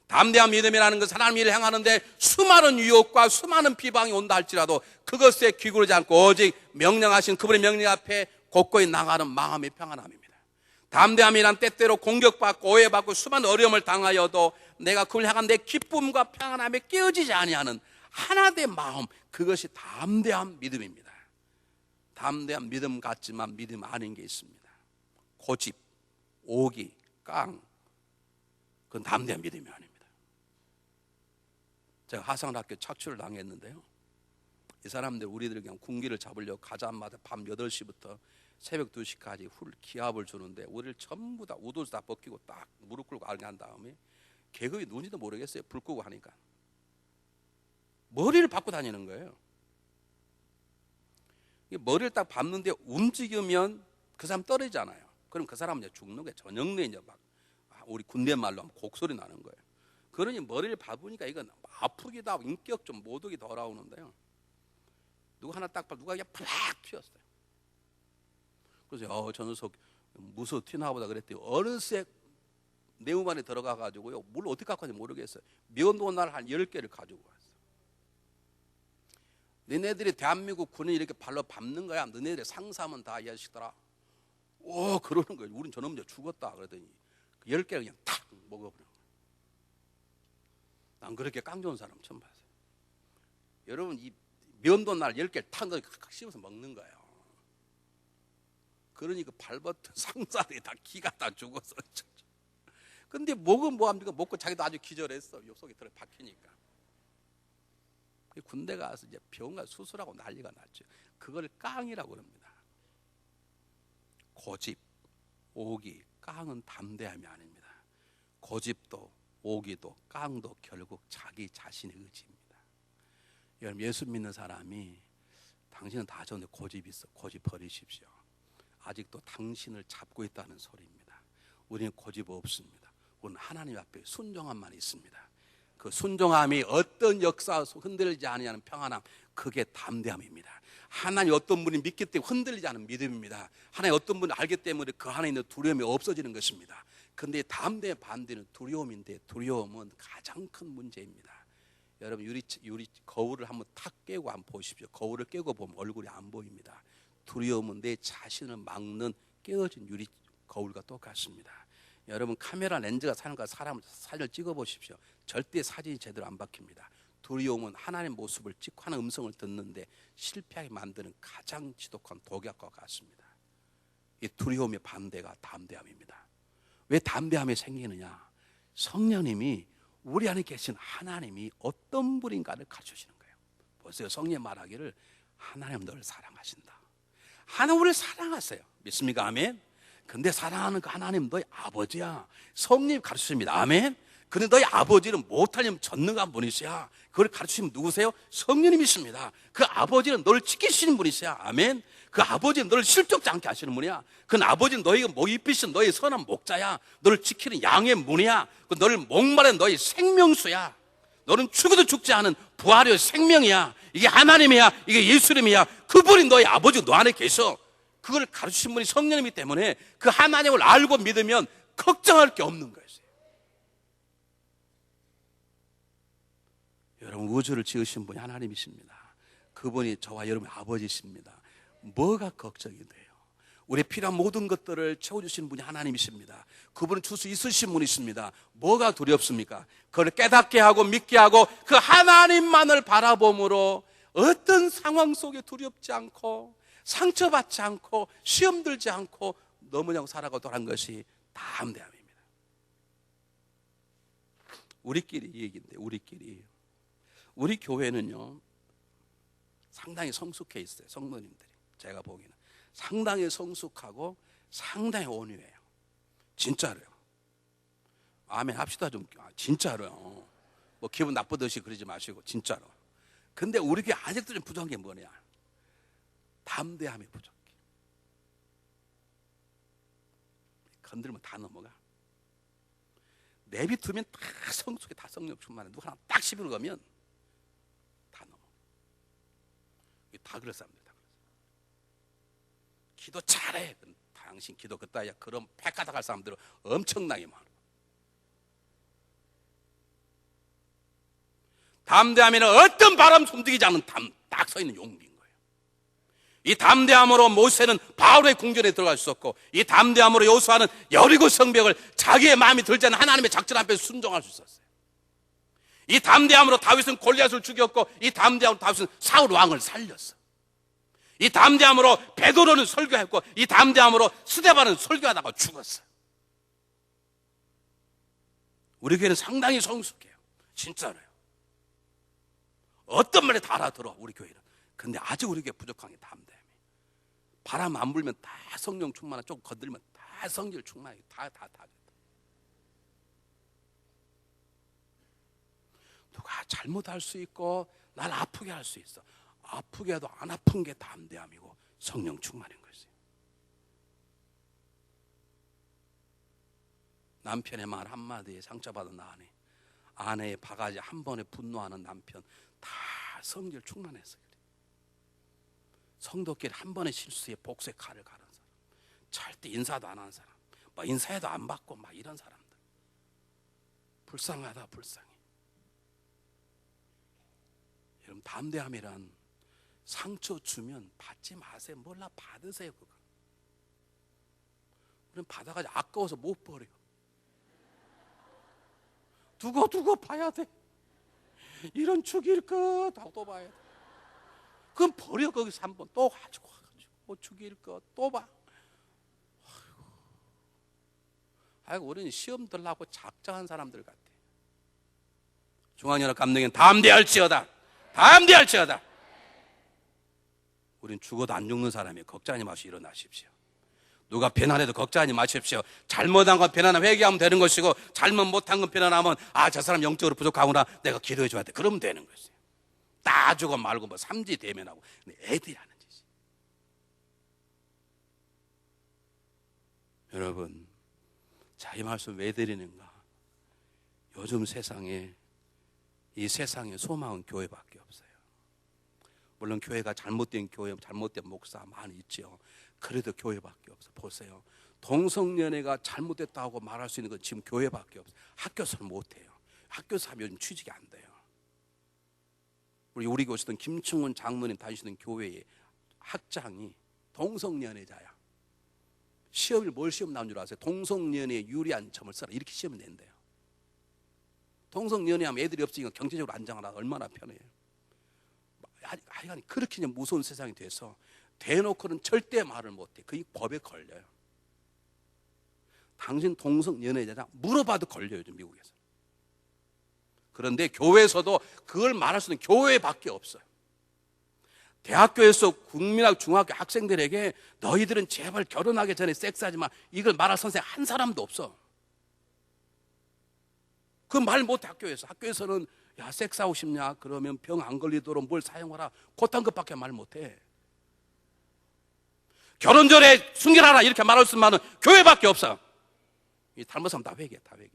담대한 믿음이라는 것은 하나님 일을 행하는데 수많은 유혹과 수많은 비방이 온다 할지라도 그것에 귀구르지 않고 오직 명령하신 그분의 명령 앞에 굳건히 나가는 마음의 평안함입니다. 담대함이란 때때로 공격받고 오해받고 수많은 어려움을 당하여도 내가 그걸 향한 내 기쁨과 평안함에 깨어지지 아니하는 하나된 마음, 그것이 담대한 믿음입니다. 담대한 믿음 같지만 믿음 아닌 게 있습니다. 고집, 오기, 깡, 그건 담대한 믿음이 아닙니다. 제가 하상학교 착취를 당했는데요, 이 사람들 우리들 그냥 군기를 잡으려고 가자마자 밤 8시부터 새벽 2시까지 기합을 주는데 우리를 전부 다 우도수 다 벗기고 딱 무릎 꿇고 알게 한 다음에 계급이 누군지도 모르겠어요. 불 끄고 하니까 머리를 박고 다니는 거예요. 머리를 딱 밟는데 움직이면 그 사람 떨어지잖아요. 그럼 그 사람은 이제 죽는 거예요. 저녁내 이제 막 우리 군대 말로 하면 곡소리 나는 거예요. 그러니 머리를 밟으니까 이건 아프기도 하고 인격 좀 모독이 돌아오는데요. 누가 하나 딱 봐, 누가 그냥 팍 튀었어요. 그래서 저 녀석 무서워 튀나 보다 그랬더니 어느새 내몸 안에 들어가가지고요, 뭘 어떻게 갖고 왔는지 모르겠어요. 면도날 한 10개를 가지고 왔어요. 너네들이 대한민국 군인이 이렇게 발로 밟는 거야? 너네들의 상사면 다 이 자식들아. 오, 그러는 거예요. 우린 저놈 이제 죽었다. 그러더니 10개를 그냥 탁 먹어버려. 난 그렇게 깡 좋은 사람 처음 봤어요. 여러분, 이 면도날 10개를 탁 넣어서 칵 씹어서 먹는 거예요. 그러니 그 밟았던 상사들이 다 기가 다 죽어서. 근데 먹은 뭐합니까? 먹고 자기도 아주 기절했어. 속에 들어 박히니까. 군대 가서 이제 병원 가서 수술하고 난리가 났죠. 그걸 깡이라고 그럽니다. 고집, 오기, 깡은 담대함이 아닙니다. 고집도 오기도 깡도 결국 자기 자신의 의지입니다. 여러분, 예수 믿는 사람이 당신은 다 좋은데 고집 있어. 고집 버리십시오. 아직도 당신을 잡고 있다는 소리입니다. 우리는 고집 없습니다. 우리는 하나님 앞에 순종함만 있습니다. 그 순종함이 어떤 역사에 흔들리지 않는 평안함, 그게 담대함입니다. 하나님 어떤 분이 믿기 때문에 흔들리지 않는 믿음입니다. 하나님 어떤 분이 알기 때문에 그 안에 있는 두려움이 없어지는 것입니다. 그런데 담대의 반대는 두려움인데, 두려움은 가장 큰 문제입니다. 여러분, 유리 거울을 한번 탁 깨고 한번 보십시오. 거울을 깨고 보면 얼굴이 안 보입니다. 두려움은 내 자신을 막는 깨어진 유리 거울과 똑같습니다. 여러분, 카메라 렌즈가 사용과 사진을 찍어 보십시오. 절대 사진이 제대로 안 박힙니다. 두려움은 하나님의 모습을 찍고 하는 음성을 듣는데 실패하게 만드는 가장 지독한 독약과 같습니다. 이 두려움의 반대가 담대함입니다. 왜 담대함이 생기느냐? 성령님이 우리 안에 계신 하나님이 어떤 분인가를 가르쳐주시는 거예요. 보세요. 성령 말하기를 하나님 너를 사랑하신다. 하나님 우리를 사랑하세요. 믿습니까? 아멘. 근데 사랑하는 그 하나님 너희 아버지야. 성령님 가르쳐줍니다. 아멘. 근데 너희 아버지는 못하려면 전능한 분이세요. 그걸 가르치시면 누구세요? 성령님이십니다. 그 아버지는 너를 지키시는 분이세요. 아멘. 그 아버지는 너를 실족지 않게 하시는 분이야. 그 아버지는 너에게 목 입히신 너의 선한 목자야. 너를 지키는 양의 문이야. 그 너를 목마른 너의 생명수야. 너는 죽어도 죽지 않은 부활의 생명이야. 이게 하나님이야. 이게 예수님이야. 그분이 너의 아버지 너 안에 계셔. 그걸 가르치신 분이 성령님이기 때문에 그 하나님을 알고 믿으면 걱정할 게 없는 거예요. 여러분, 우주를 지으신 분이 하나님이십니다. 그분이 저와 여러분의 아버지십니다. 뭐가 걱정이 돼요? 우리 필요한 모든 것들을 채워주시는 분이 하나님이십니다. 그분은 줄 수 있으신 분이십니다. 뭐가 두렵습니까? 그걸 깨닫게 하고 믿게 하고 그 하나님만을 바라봄으로 어떤 상황 속에 두렵지 않고 상처받지 않고 시험 들지 않고 너무나 살아가도록 한 것이 담대함입니다. 우리끼리 이 얘기인데, 우리 교회는요 상당히 성숙해 있어요. 성도님들이 제가 보기에는 상당히 성숙하고 상당히 온유해요. 진짜로요. 아멘 합시다 좀. 진짜로요. 뭐 기분 나쁘듯이 그러지 마시고 진짜로. 근데 우리 교회 아직도 좀 부족한 게 뭐냐? 담대함이 부족해. 건들면 다 넘어가. 내비두면 다 성숙해, 다 성령 충만해. 누가 하나 딱 씹으러 가면 다 넘어. 다 그럴 사람들 다 그랬어. 기도 잘해. 당신 기도 그따위야. 그럼 패가닥 할 사람들은 엄청나게 많아. 담대함에는 어떤 바람 숨기지 않는 딱 서 있는 용기인 거예요. 이 담대함으로 모세는 바울의 궁전에 들어갈 수 없고, 이 담대함으로 여호수아는 여리고 성벽을 자기의 마음이 들지 않는 하나님의 작전 앞에 순종할 수 있었어요. 이 담대함으로 다윗은 골리앗을 죽였고, 이 담대함으로 다윗은 사울 왕을 살렸어. 이 담대함으로 베드로는 설교했고, 이 담대함으로 스데반은 설교하다가 죽었어. 우리 교회는 상당히 성숙해요. 진짜로요. 어떤 말에 다 알아들어 우리 교회는. 근데 아직 우리 교회 부족한 게 담대함이에요. 바람 안 불면 다 성령 충만하고, 조금 건들면 다 성질 충만하고, 다. 누가 잘못할 수 있고 날 아프게 할 수 있어. 아프게 해도 안 아픈 게 담대함이고 성령 충만인 것이에요. 남편의 말 한마디에 상처받은 아내의 바가지 한 번에 분노하는 남편, 다 성질 충만해서 그래. 성도끼리 한 번의 실수에 복수의 칼을 가는 사람, 절대 인사도 안 하는 사람, 막 인사해도 안 받고 막 이런 사람들, 불쌍하다 불쌍해. 여러분, 담대함이란 상처 주면 받지 마세요. 몰라 받으세요. 그거 우리는 받아가지고 아까워서 못 버려. 두고 봐야 돼. 이런 죽일 것 또 봐야 돼. 그럼 버려. 거기서 한 번 또 가지고 와가지고 죽일 것 또 봐. 아이고, 우리는 시험 들라고 작정한 사람들 같아. 중앙연합 감독은 담대할지어다. 우린 죽어도 안 죽는 사람이에요. 걱정하지 마시고 일어나십시오. 누가 비난해도 걱정하지 마십시오. 잘못한 건 비난하면 회개하면 되는 것이고, 잘못 못한 건 비난하면 저 사람 영적으로 부족하구나, 내가 기도해 줘야 돼. 그러면 되는 것이에요. 따주고 말고 뭐 삼지 대면하고. 근데 애들이 하는 짓이. 여러분, 자, 이 말씀 왜 드리는가? 요즘 이 세상에 소망은 교회밖에 없어요. 물론 교회가 잘못된 교회, 잘못된 목사 많이 있죠. 그래도 교회밖에 없어. 보세요. 동성연애가 잘못됐다고 말할 수 있는 건 지금 교회밖에 없어요. 학교에서는 못해요. 학교에서 하면 요즘 취직이 안 돼요. 우리 교수던 김충훈 장로님 다니시는 교회의 학장이 동성연애자야. 시험을 뭘 시험 나온 줄 아세요? 동성연애에 유리한 점을 써라, 이렇게 시험을 낸대요. 동성연애하면 애들이 없으니까 경제적으로 안정하라, 얼마나 편해요. 하여간 그렇게 그냥 무서운 세상이 돼서 대놓고는 절대 말을 못해. 그게 법에 걸려요. 당신 동성연애자냐 물어봐도 걸려요, 요즘 미국에서. 그런데 교회에서도 그걸 말할 수 있는 교회밖에 없어요. 대학교에서 국민학 중학교 학생들에게 너희들은 제발 결혼하기 전에 섹스하지 마, 이걸 말할 선생님 한 사람도 없어. 그 말 못해. 학교에서는 야, 섹스하고 싶냐? 그러면 병 안 걸리도록 뭘 사용하라. 그딴 것밖에 말 못해. 결혼 전에 순결하라 이렇게 말할 수 있는 교회밖에 없어. 이 잘못하면 다 회개, 다 회개.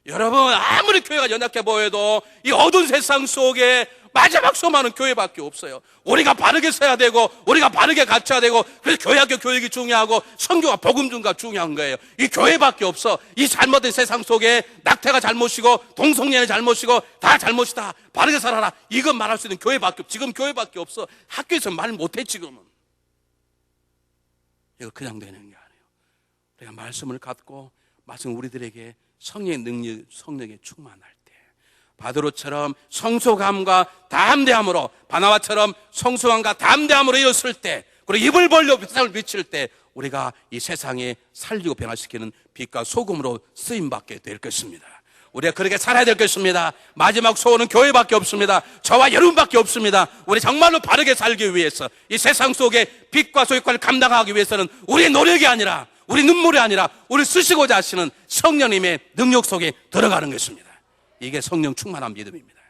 여러분, 아무리 교회가 연약해 보여도 이 어두운 세상 속에 마지막 소망은 교회밖에 없어요. 우리가 바르게 써야 되고, 우리가 바르게 가르쳐야 되고, 그래서 교회학교 교육이 중요하고, 성경과 복음 중가 중요한 거예요. 이 교회밖에 없어. 이 잘못된 세상 속에 낙태가 잘못이고, 동성애가 잘못이고, 다 잘못이다. 바르게 살아라. 이건 말할 수 있는 교회밖에 없어. 지금 교회밖에 없어. 학교에서 말 못해, 지금은. 이거 그냥 되는 게 아니에요. 우리가 말씀을 갖고, 말씀 우리들에게 성령의 능력, 성령에 충만할 때, 바드로처럼 성소감과 담대함으로, 바나바처럼 성소감과 담대함으로 이었을 때, 그리고 입을 벌려 세상을 비칠 때, 우리가 이 세상에 살리고 변화시키는 빛과 소금으로 쓰임받게 될 것입니다. 우리가 그렇게 살아야 될 것입니다. 마지막 소원은 교회밖에 없습니다. 저와 여러분밖에 없습니다. 우리 정말로 바르게 살기 위해서, 이 세상 속에 빛과 소유과를 감당하기 위해서는 우리의 노력이 아니라, 우리 눈물이 아니라 우리 쓰시고자 하시는 성령님의 능력 속에 들어가는 것입니다. 이게 성령 충만한 믿음입니다.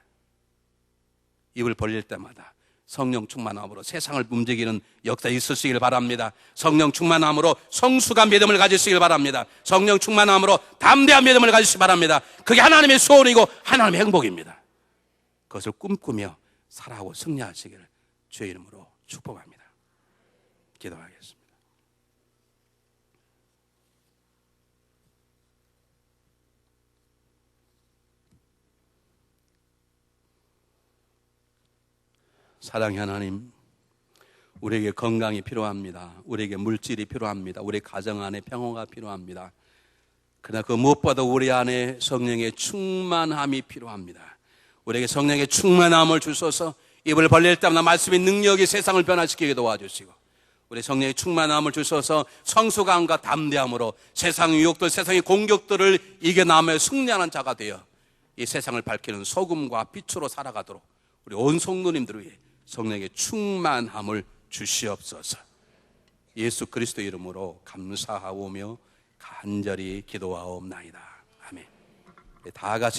입을 벌릴 때마다 성령 충만함으로 세상을 움직이는 역사 있으시길 바랍니다. 성령 충만함으로 성숙한 믿음을 가지시길 바랍니다. 성령 충만함으로 담대한 믿음을 가지시기 바랍니다. 그게 하나님의 소원이고 하나님의 행복입니다. 그것을 꿈꾸며 살아가고 승리하시기를 주의 이름으로 축복합니다. 기도하겠습니다. 사랑의 하나님, 우리에게 건강이 필요합니다. 우리에게 물질이 필요합니다. 우리 가정 안에 평화가 필요합니다. 그러나 그 무엇보다 우리 안에 성령의 충만함이 필요합니다. 우리에게 성령의 충만함을 주셔서 입을 벌릴 때마다 말씀의 능력이 세상을 변화시키게 도와주시고, 우리 성령의 충만함을 주셔서 성숙함과 담대함으로 세상의 유혹들, 세상의 공격들을 이겨나며 승리하는 자가 되어 이 세상을 밝히는 소금과 빛으로 살아가도록 우리 온 성도님들을 위해 성령의 충만함을 주시옵소서. 예수 그리스도 이름으로 감사하오며 간절히 기도하옵나이다. 아멘. 다 같이